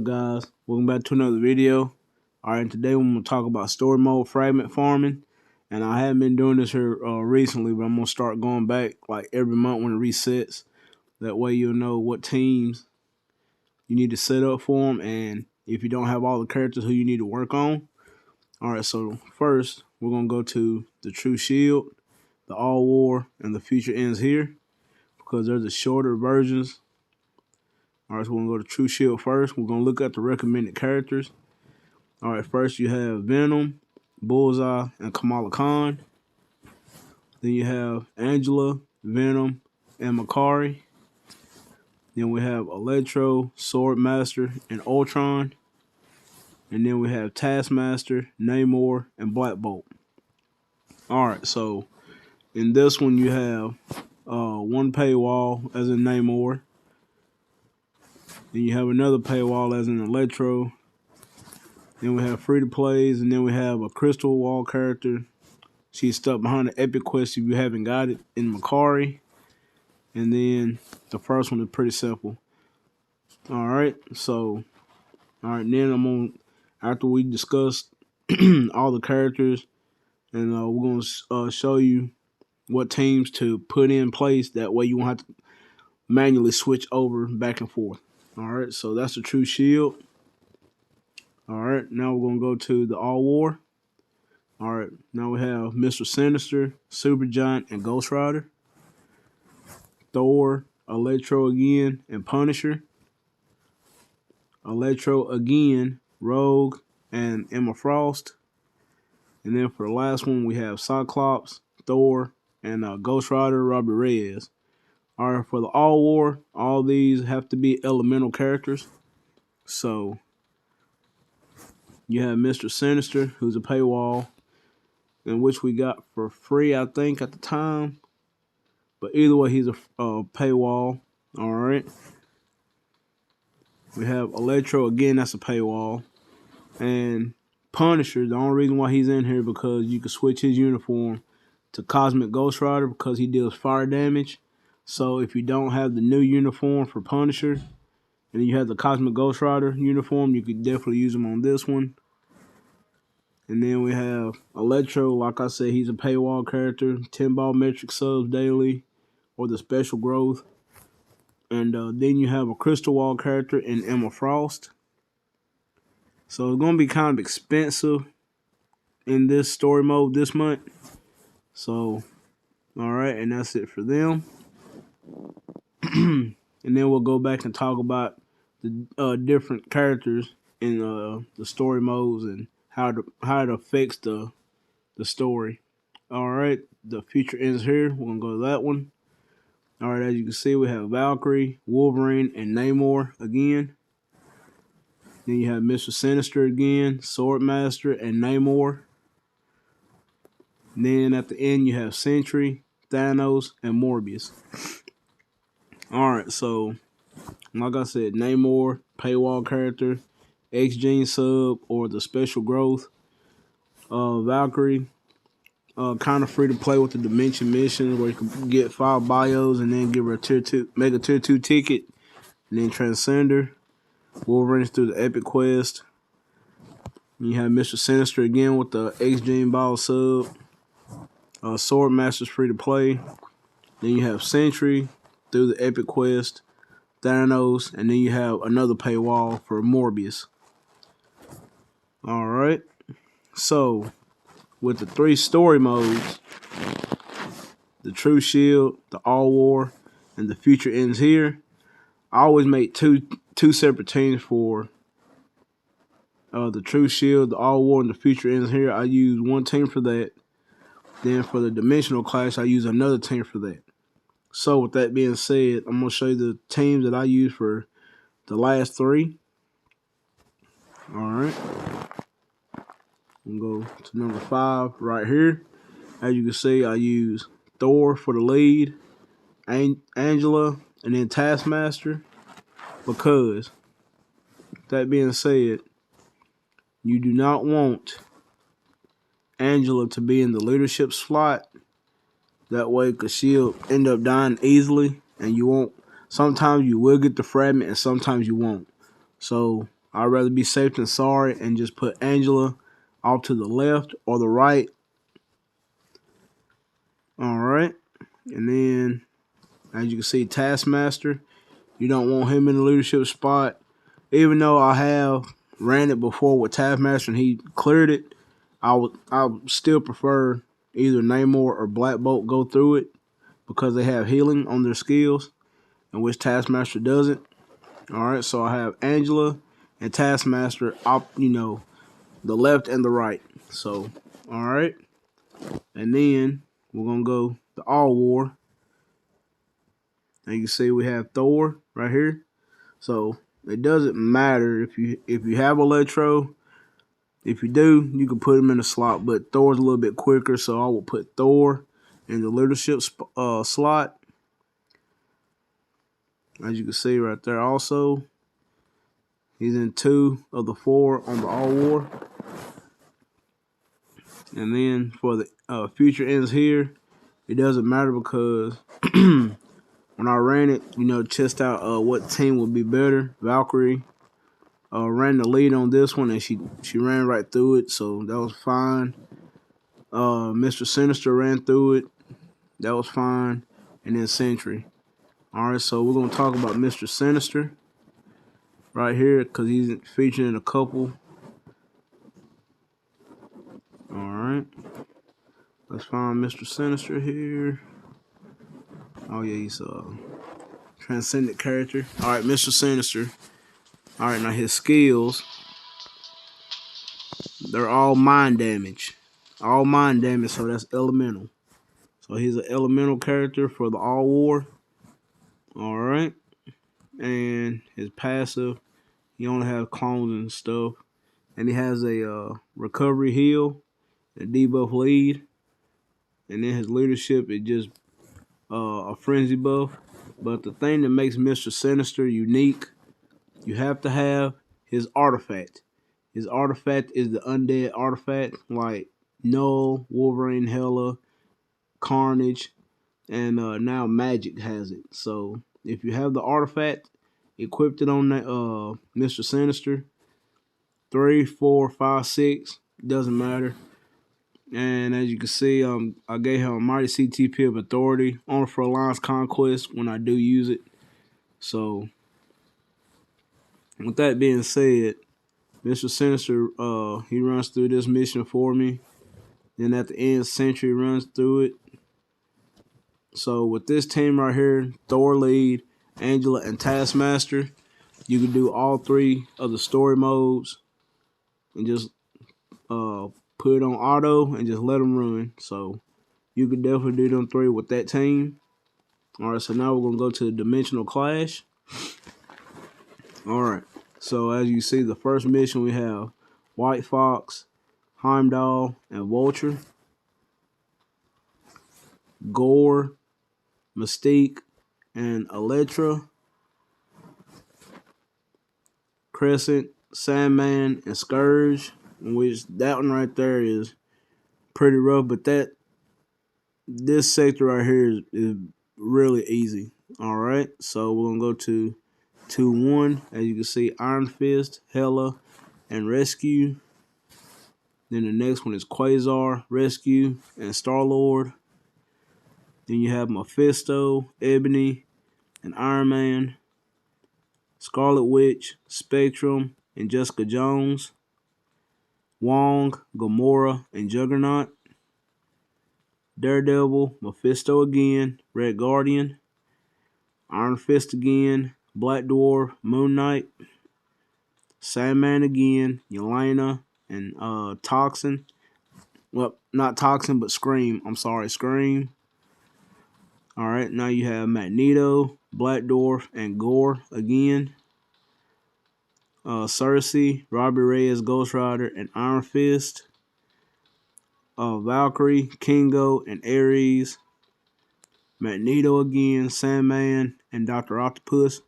Guys, welcome back to another video. Alright, today we're going to talk about story mode fragment farming. And I haven't been doing this here recently, but I'm going to start going back like every month when it resets. That way you'll know what teams you need to set up for them, and if you don't have all the characters who you need to work on. Alright, so first we're going to go to the True Shield, the All War, and the Future Ends here, because they're the shorter versions. Alright, so we're going to go to True Shield first. We're going to look at the recommended characters. Alright, first you have Venom, Bullseye, and Kamala Khan. Then you have Angela, Venom, and Makari. Then we have Electro, Swordmaster, and Ultron. And then we have Taskmaster, Namor, and Black Bolt. Alright, so in this one you have one paywall as in Namor. Then you have another paywall as in Electro. Then we have free-to-plays, and then we have a Crystal Wall character. She's stuck behind the epic quest if you haven't got it in Makari. And then the first one is pretty simple. Alright, so then I'm on, after we discussed all the characters, and we're going to show you what teams to put in place. That way you won't have to manually switch over back and forth. Alright, so that's the True Shield. Alright, now we're going to go to the All War. Alright, now we have Mr. Sinister, Supergiant, and Ghost Rider. Thor, Electro again, and Punisher. Electro again, Rogue, and Emma Frost. And then for the last one, we have Cyclops, Thor, and Ghost Rider, Robbie Reyes. Alright, for the All War, all these have to be elemental characters. So you have Mr. Sinister, who's a paywall, in which we got for free, I think, at the time. But either way, he's a paywall. Alright. We have Electro, again, that's a paywall. And Punisher, the only reason why he's in here because you can switch his uniform to Cosmic Ghost Rider because he deals fire damage. So if you don't have the new uniform for Punisher, and you have the Cosmic Ghost Rider uniform, you could definitely use him on this one. And then we have Electro, like I said, he's a paywall character. 10 ball metric subs daily, or the special growth. And then you have a Crystal Wall character in Emma Frost. So it's going to be kind of expensive in this story mode this month. So, alright, and that's it for them. And then we'll go back and talk about the different characters in the story modes and how it affects the story. Alright, the Future Ends here. We're going to go to that one. Alright, as you can see, we have Valkyrie, Wolverine, and Namor again. Then you have Mr. Sinister again, Swordmaster, and Namor. And then at the end, you have Sentry, Thanos, and Morbius. Alright, so like I said, Namor, paywall character, X-Gene sub, or the special growth. Valkyrie, kind of free to play with the Dimension missions where you can get 5 bios and then give her a tier 2, make a tier 2 ticket, and then Transcender. Wolverine's through the epic quest. You have Mr. Sinister again with the X-Gene ball sub. Swordmaster's free to play. Then you have Sentry through the epic quest, Thanos, and then you have another paywall for Morbius. Alright, so with the 3 story modes, the True Shield, the All War, and the Future Ends here, I always make two separate teams for the True Shield, the All War, and the Future Ends here. I use one team for that. Then for the Dimensional Clash, I use another team for that. So with that being said, I'm going to show you the teams that I use for the last 3. Alright. I'm going to go to number 5 right here. As you can see, I use Thor for the lead, Angela, and then Taskmaster. Because, that being said, you do not want Angela to be in the leadership slot. That way, because she'll end up dying easily, and you won't. Sometimes you will get the fragment, and sometimes you won't. So I'd rather be safe than sorry and just put Angela off to the left or the right. All right. And then, as you can see, Taskmaster, you don't want him in the leadership spot. Even though I have ran it before with Taskmaster and he cleared it, I would still prefer either Namor or Black Bolt go through it because they have healing on their skills, in which Taskmaster doesn't. All right, so I have Angela and Taskmaster up, the left and the right. So, all right, and then we're gonna go to All War. And you can see we have Thor right here. So it doesn't matter if you have Electro. If you do, you can put him in the slot, but Thor's a little bit quicker, so I will put Thor in the leadership slot. As you can see right there also, he's in 2 of the 4 on the All War. And then for the future ends here, it doesn't matter because when I ran it, test out what team would be better. Valkyrie ran the lead on this one, and she ran right through it, so that was fine. Mr. Sinister ran through it. That was fine. And then Sentry. All right, so we're going to talk about Mr. Sinister right here because he's featured in a couple. All right. Let's find Mr. Sinister here. Oh, yeah, he's a transcendent character. All right, Mr. Sinister. All right, now his skills, they're all mind damage. All mind damage, so that's elemental. So he's an elemental character for the All War. All right. And his passive, he only has clones and stuff. And he has a recovery heal, a debuff lead. And then his leadership is just a frenzy buff. But the thing that makes Mr. Sinister unique, you have to have his artifact. His artifact is the undead artifact, like Null, Wolverine, Hela, Carnage, and now Magic has it. So if you have the artifact, equipped it on that Mr. Sinister, 3, 4, 5, 6, doesn't matter. And as you can see, I gave him a mighty CTP of authority only for Alliance Conquest when I do use it. So with that being said, Mr. Sinister, he runs through this mission for me. Then at the end, Sentry runs through it. So with this team right here, Thor lead, Angela, and Taskmaster, you can do all 3 of the story modes and just put it on auto and just let them run. So you could definitely do them 3 with that team. All right, so now we're going to go to the Dimensional Clash. All right, so as you see, the first mission we have White Fox, Heimdall, and Vulture. Gore, Mystique, and Elektra. Crescent, Sandman, and Scourge, which that one right there is pretty rough, but this sector right here is really easy. All right, so we're gonna go to 2-1. As you can see, Iron Fist, Hela, and Rescue. Then the next one is Quasar, Rescue, and Star-Lord. Then you have Mephisto, Ebony, and Iron Man. Scarlet Witch, Spectrum, and Jessica Jones. Wong, Gamora, and Juggernaut. Daredevil, Mephisto again, Red Guardian. Iron Fist again, Black Dwarf, Moon Knight. Sandman again, Yelena, and Toxin. Well, not Toxin, but Scream. I'm sorry, Scream. All right, now you have Magneto, Black Dwarf, and Gore again. Cersei, Robbie Reyes, Ghost Rider, and Iron Fist. Valkyrie, Kingo, and Ares. Magneto again, Sandman, and Dr. Octopus.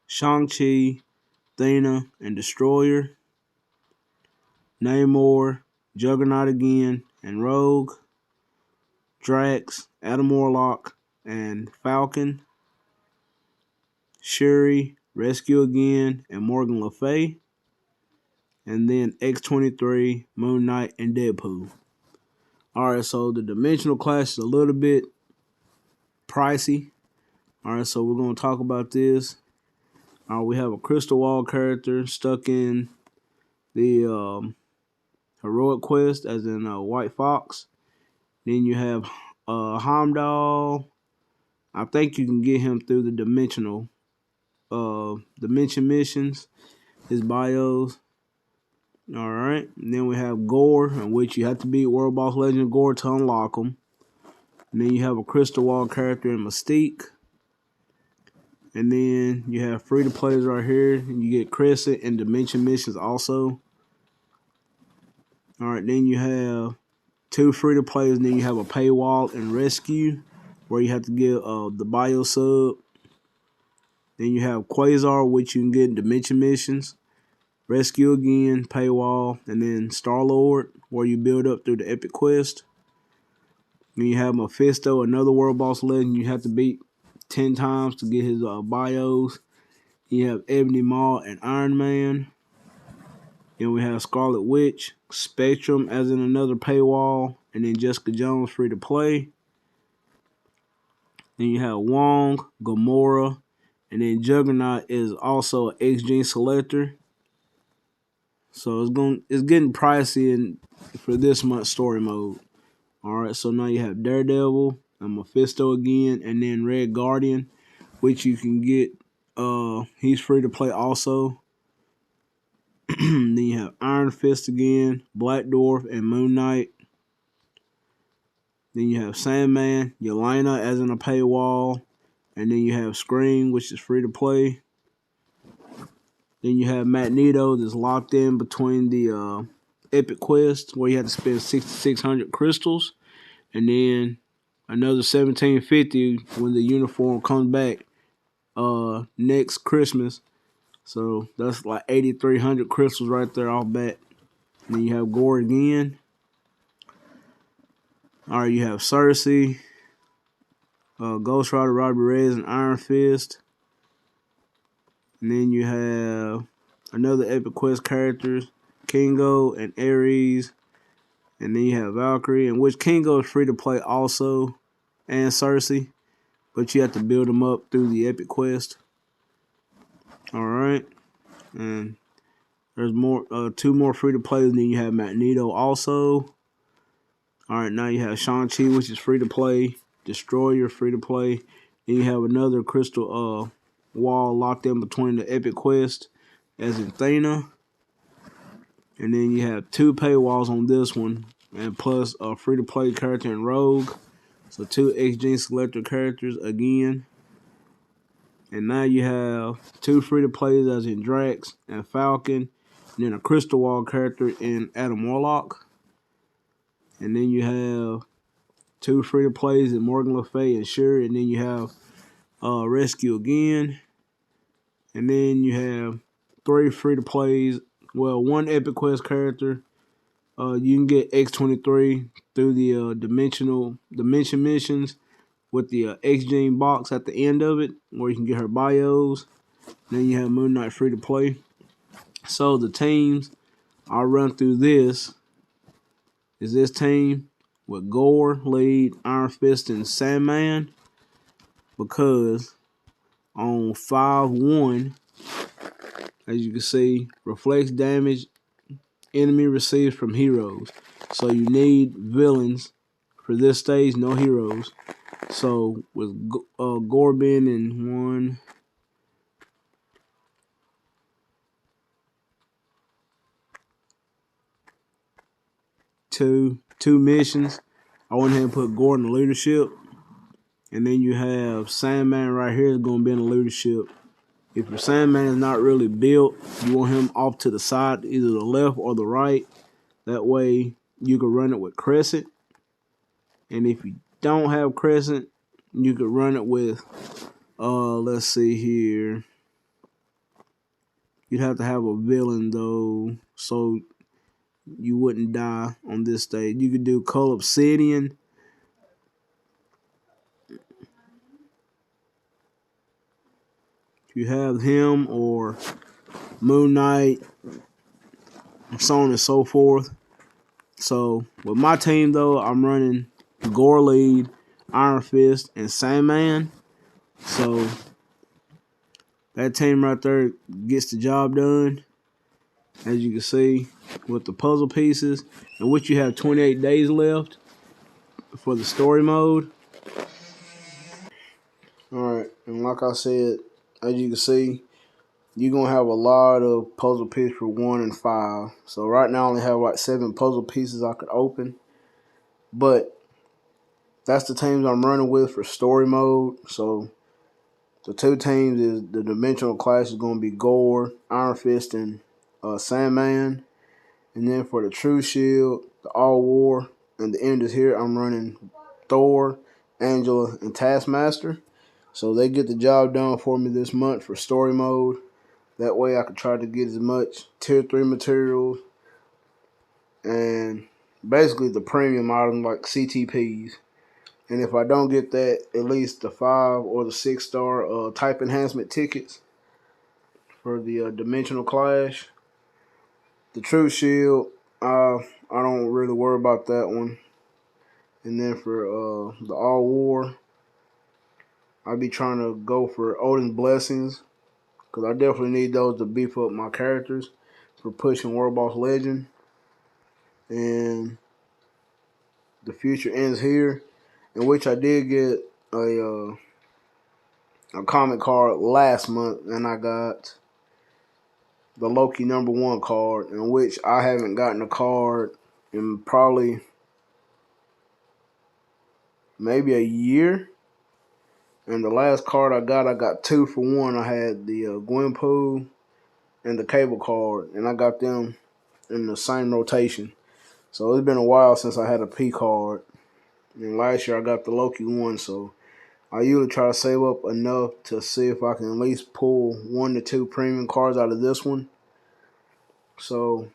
Shang-Chi, Thena, and Destroyer. Namor, Juggernaut again, and Rogue. Drax, Adam Warlock, and Falcon. Shuri, Rescue Again, and Morgan Le Fay. And then X-23, Moon Knight, and Deadpool. Alright, so the Dimensional Clash is a little bit pricey. Alright, so we're going to talk about this. We have a Crystal Wall character stuck in the Heroic Quest, as in White Fox. Then you have Heimdall. I think you can get him through the dimension missions, his bios. Alright, then we have Gore, in which you have to beat World Boss Legend Gore to unlock him. And then you have a Crystal Wall character in Mystique. And then you have free-to-plays right here. And you get Crescent and Dimension Missions also. Alright, then you have 2 free-to-plays, and then you have a paywall and Rescue, where you have to get the bio sub. Then you have Quasar, which you can get in Dimension Missions. Rescue Again, paywall, and then Star-Lord, where you build up through the Epic Quest. Then you have Mephisto, another World Boss Legend you have to beat 10 times to get his bios. You have Ebony Maw and Iron Man. Then we have Scarlet Witch, Spectrum as in another paywall, and then Jessica Jones free to play. Then you have Wong, Gamora, and then Juggernaut is also an X-Gene selector. So it's getting pricey for this month's story mode. Alright, so now you have Daredevil and Mephisto again, and then Red Guardian, which you can get. He's free to play also. Then you have Iron Fist again, Black Dwarf, and Moon Knight. Then you have Sandman, Yelena as in a paywall, and then you have Scream, which is free to play. Then you have Magneto that's locked in between the Epic Quest, where you have to spend 6,600 crystals, and then another 1,750 when the uniform comes back next Christmas. So that's like 8,300 crystals right there off bat. And then you have Gore again. Alright, you have Cersei, Ghost Rider, Robbie Reyes, and Iron Fist. And then you have another Epic Quest characters, Kingo and Ares. And then you have Valkyrie, in which Kingo is free to play also, and Cersei. But you have to build them up through the Epic Quest. Alright. And there's more, 2 more free to play, and then you have Magneto also. Alright, now you have Shang-Chi, which is free to play. Destroyer, free to play. Then you have another crystal wall locked in between the Epic Quest, as in Thana. And then you have 2 paywalls on this one, and plus a free to play character in Rogue. So 2 X-Gene selector characters again. And now you have 2 free to plays as in Drax and Falcon, and then a Crystal Wall character in Adam Warlock. And then you have 2 free to plays in Morgan Le Fay and Shuri, and then you have Rescue Again. And then you have 3 free to plays. Well, 1 Epic Quest character. You can get X-23 through the dimension missions with the X-Gene box at the end of it, where you can get her bios. Then you have Moon Knight free to play. So the teams I'll run through this is this team with Gore, lead, Iron Fist, and Sandman. Because on 5-1, as you can see, reflects damage enemy receives from heroes. So you need villains for this stage, no heroes. So with Gore being in 1, 2 missions, I went ahead and put Gore in the leadership. And then you have Sandman right here is going to be in the leadership. If your Sandman is not really built, you want him off to the side, either the left or the right. That way you can run it with Crescent. And if you don't have Crescent, you could run it with, let's see here. You'd have to have a villain though, so you wouldn't die on this stage. You could do Cull Obsidian. if you have him or Moon Knight, and so on and so forth. So with my team though, I'm running Gore Lead, Iron Fist, and Sandman. So that team right there gets the job done, as you can see, with the puzzle pieces, in which you have 28 days left for the story mode. Alright, and like I said, as you can see, you're going to have a lot of puzzle pieces for 1 and 5. So right now I only have like 7 puzzle pieces I could open. But that's the teams I'm running with for story mode. So the 2 teams is the Dimensional Clash is going to be Gore, Iron Fist, and Sandman. And then for the True Shield, the All War, and the End is here, I'm running Thor, Angela, and Taskmaster. So they get the job done for me this month for story mode. That way I can try to get as much tier 3 materials and basically the premium items like CTPs. And if I don't get that, at least the 5 or the 6-star type enhancement tickets for the Dimensional Clash. The True Shield, I don't really worry about that one. And then for the All War, I'll be trying to go for Odin's Blessings, because I definitely need those to beef up my characters for pushing World Boss Legend. And the Future Ends Here, in which I did get a comic card last month, and I got the Loki #1 card, in which I haven't gotten a card in probably maybe a year. And the last card I got 2 for 1. I had the Gwenpool and the Cable card, and I got them in the same rotation. So it's been a while since I had a P card. And last year I got the Loki one, so I usually try to save up enough to see if I can at least pull 1 to 2 premium cards out of this one. So,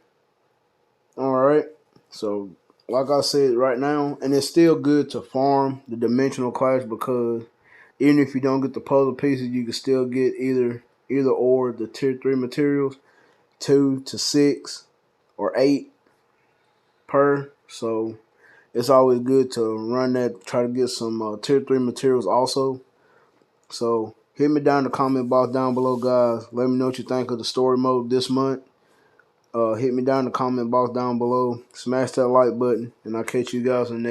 alright. So, like I said right now, and it's still good to farm the Dimensional Clash, because even if you don't get the puzzle pieces, you can still get either or the tier 3 materials, 2 to 6 or 8 per. So it's always good to run that, try to get some tier 3 materials also. So hit me down in the comment box down below, guys. Let me know what you think of the story mode this month. Hit me down in the comment box down below. Smash that like button, and I'll catch you guys in the next